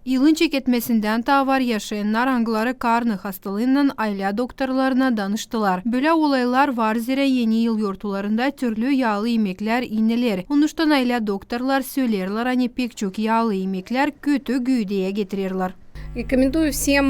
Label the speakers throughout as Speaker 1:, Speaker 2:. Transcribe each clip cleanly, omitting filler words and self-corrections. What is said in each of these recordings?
Speaker 1: Yılın çeketmesinden tavar yaşayanlar hangileri karnı hastalığından aile doktorlarına danıştılar. Böyle olaylar var zira yeni yıl yurtlarında türlü yağlı yemekler ineler. Onuştan aile doktorlar söylerler hani pek çok yağlı yemekler kötü güdeye getirirler.
Speaker 2: Рекомендую всем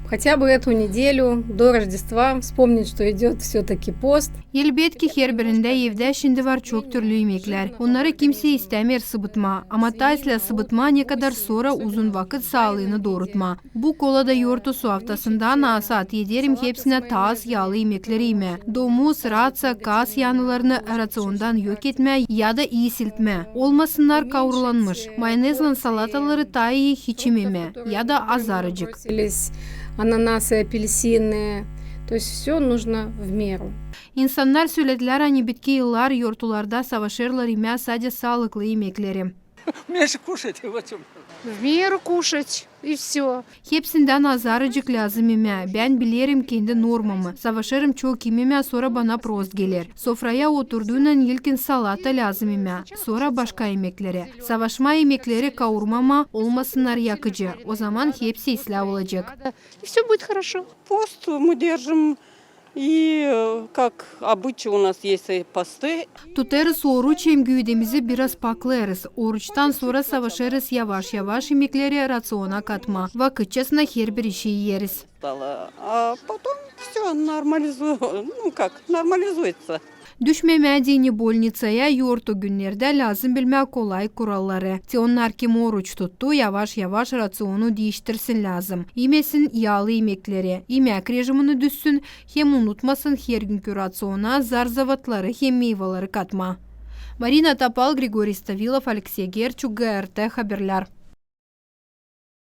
Speaker 2: хотя бы эту неделю до Рождества вспомнить, что идет все-таки пост.
Speaker 1: Elbette ki her birinde evde şimdi var çok türlü yemekler. Onları kimse istemiyor sıvıtma. Ama taysla sıvıtma ne kadar sonra uzun vakit sağlığını doğrultma. Bu kolada yurtusu haftasında nasat yederim hepsine taz yağlı yemekleri yeme. Domuz, ratsa, kas yanılarını rasyondan yok etme ya da iyi siltme. Olmasınlar kavrulanmış. Mayonezle salataları tayi hiç yememe ya da azarıcık.
Speaker 2: Ананасы, апельсины. То есть все нужно в меру.
Speaker 1: İnsanlar söylediler hani bitki yıllar yurtlarda savaşırlar yeme sadece sağlıklı yemekleri.
Speaker 3: Меньше кушайте, вот чем.
Speaker 2: В меру кушать и все.
Speaker 1: Hepsinden azarıcık lazım yeme. Ben bilirim kendi normamı. Savaşırım çok yememe sonra bana prost gelir. Sofraya oturduğundan ilkin salata lazım yeme. Sonra başka yemekleri. Savaşma yemekleri kavurmama olmasınlar yakıcı. O zaman hepsi ıslah olacak.
Speaker 2: И все будет хорошо.
Speaker 4: Пост мы держим, и как обычай у нас есть и посты.
Speaker 1: Tutarız oruç hem güdemizi biraz paklarız. Oruçtan sonra savaşırız yavaş yavaş yemekleri rasyona katma. Vakitçasına her bir işi yeriz.
Speaker 4: А потом все нормализуется.
Speaker 1: Düşmeme dini bolnicaya yurtu günlerde lazım bilmek kolay kuralları. Onlar kim oruç tuttu yavaş yavaş rasyonu değiştirsin lazım. Yemesin yağlı yemekleri. Yemek rejimini düşsün hem unutmasın her günkü rasyona zarzavatları hem meyveleri katma. Marina Tapal, Grigoriy Stavilov, Alexey Gerchuk, GRT Haberler.